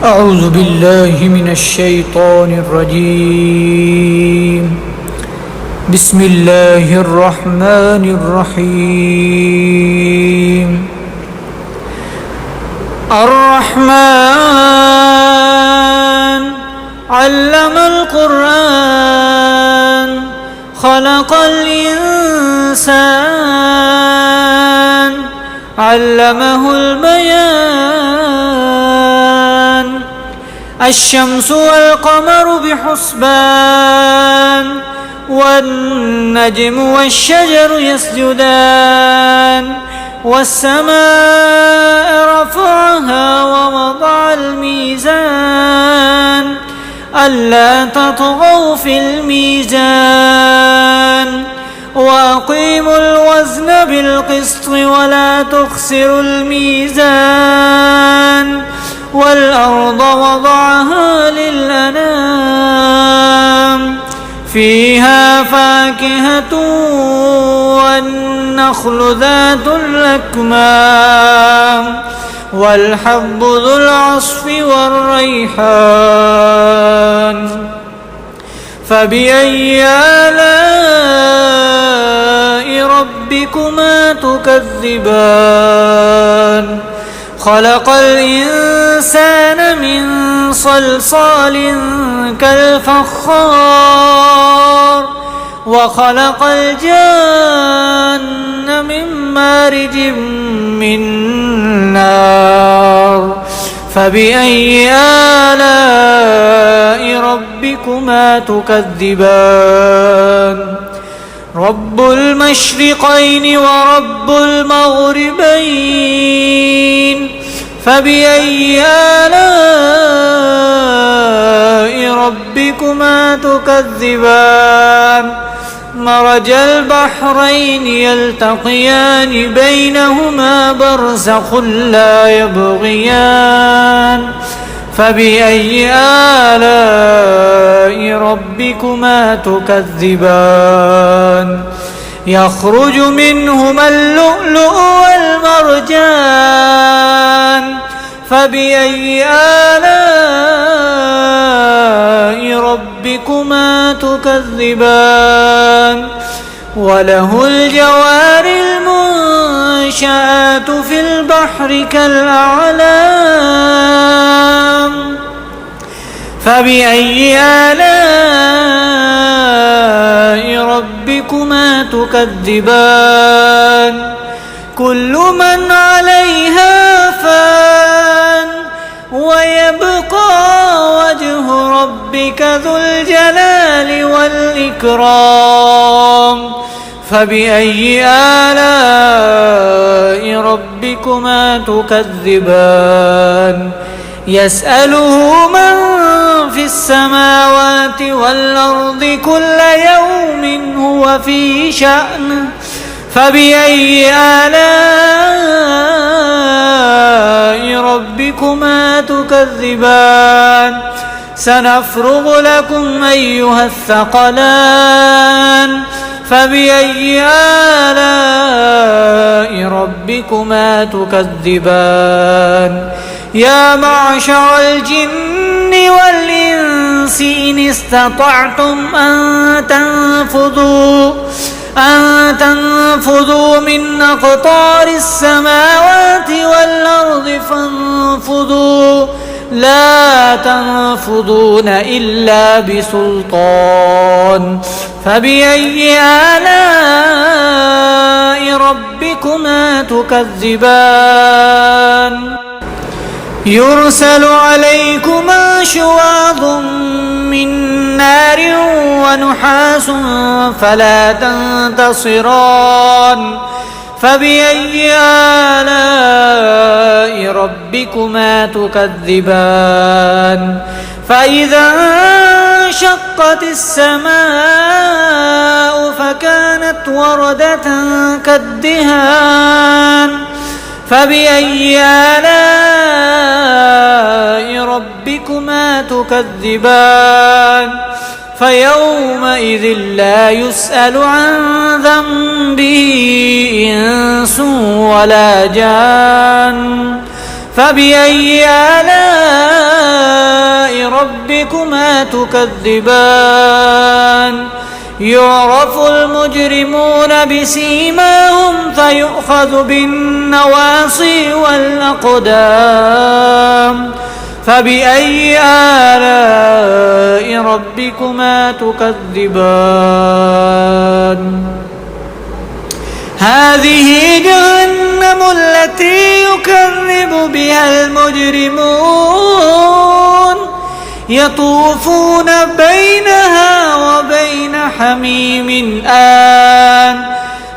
أعوذ بالله من الشيطان الرجيم. بسم الله الرحمن الرحيم. الرحمن علم القرآن خلق الإنسان علمه البيان. الشمس والقمر بحسبان والنجم والشجر يسجدان والسماء رفعها ووضع الميزان ألا تطغوا في الميزان وأقيموا الوزن بالقسط ولا تخسروا الميزان والأرض وضعها للأنام فيها فاكهة والنخل ذات الأكمام والحب ذو العصف والريحان. فبأي آلاء ربكما تكذبان؟ خلق الإنسان من صلصال كالفخار وخلق الجن من مارج من نار. فبأي آلاء ربكما تكذبان؟ رب المشرقين ورب المغربين. فبأي آلاء ربكما تكذبان؟ مرج البحرين يلتقيان بينهما برزخ لا يبغيان. فبأي آلاء ربكما تكذبان؟ يخرج منهما اللؤلؤ والمرجان. فبأي آلاء ربكما تكذبان؟ وله الجوار المنشآت في البحر كالأعلام. فبأي آلاء ربكما تكذبان؟ كل من عليها فان ويبقى وجه ربك ذو الجلال والإكرام. فبأي آلاء ربكما تكذبان؟ يسأله من في السماوات والأرض كل يوم هو في شأن. فبأي آلاء ربكما تكذبان؟ سنفرغ لكم أيها الثقلان. فبأي آلاء ربكما تكذبان؟ يا معشر الجن والإنس إن استطعتم أن تنفذوا من أقطار السماوات والأرض فانفذوا لا تنفذون إلا بسلطان. فبأي آلاء ربكما تكذبان؟ يرسل عليكما شواظ من نار ونحاس فلا تنتصران. فبأي آلاء ربكما تكذبان؟ فإذا انشقت السماء فكانت وردة كالدهان. فبأي آلاء ربكما تكذبان؟ فيومئذ لا يسأل عن ذنبه إنس ولا جان. فبأي آلاء تكذبان يعرف المجرمون بسيماهم فيؤخذ بالنواصي والأقدام فبأي آلاء ربكما تكذبان هذه جهنم التي يكذب بها المجرمون يطوفون بينها وبين حميم آن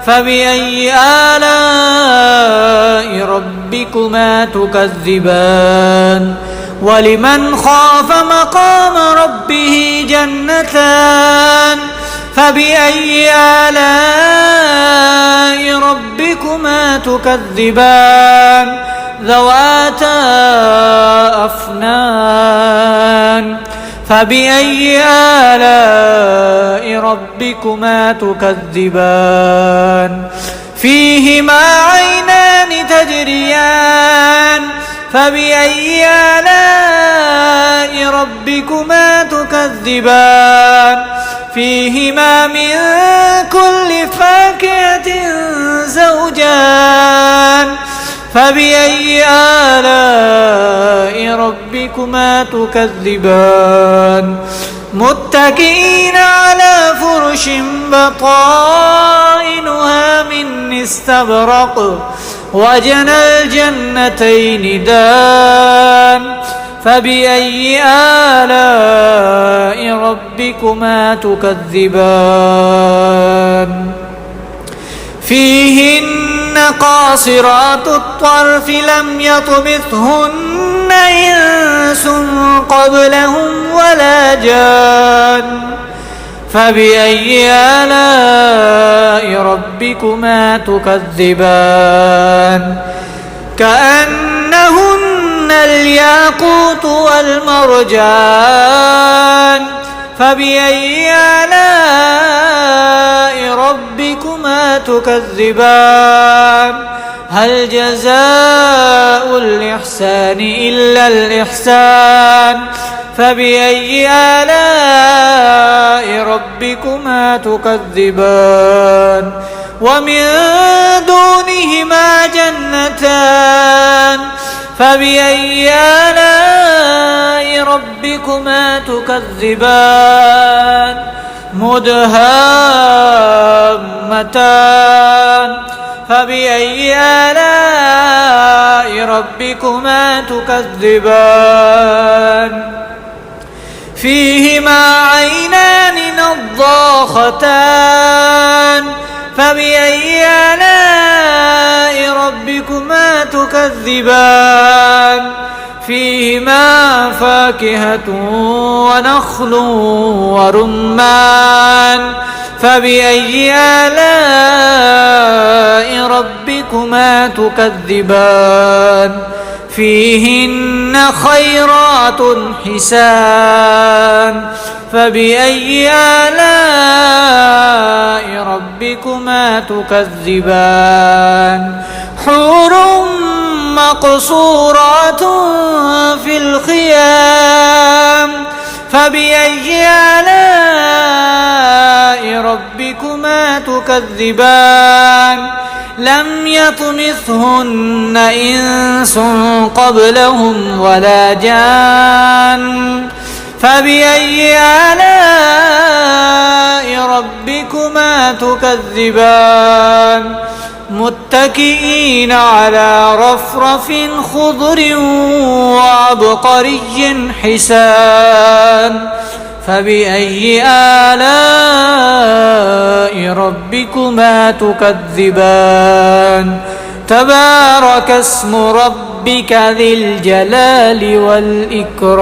فبأي آلاء ربكما تكذبان ولمن خاف مقام ربه جنتان فبأي آلاء ربكما تكذبان ذواتا أفنان فبأي آلاء ربكما تكذبان فيهما عينان تجريان فبأي آلاء ربكما تكذبان فيهما من كل فاكهة زوجان فبأي آلاء ربكما تكذبان متكئين على فرش بطائنها من استبرق وجنى الجنتين دان فبأي آلاء ربكما تكذبان فيهن قاصرات الطرف لم يطمثهن إنس قبلهم ولا جان فبأي آلاء ربكما تكذبان كأنهن الياقوت والمرجان فبأي آلاء ربكما تكذبان هل جزاء الإحسان إلا الإحسان فبأي آلاء ربكما تكذبان ومن دونهما جنتان فبأي آلاء ربكما تكذبان مدهامتان فبأي آلاء ربكما تكذبان فيهما عينان نضاختان فبأي آلاء ربكما تكذبان فيهما فاكهة ونخل ورمان فبأي آلاء ربكما تكذبان فيهن خيرات حسان فبأي آلاء ربكما تكذبان حور مقصورات في الخيام فبأي آلاء ربكما تكذبان لم يطمثهن إنس قبلهم ولا جان فبأي آلاء ربكما تكذبان متكئين على رفرف خضر وعبقري حسان فبأي آلاء ربكما تكذبان تبارك اسم ربك ذي الجلال والإكرام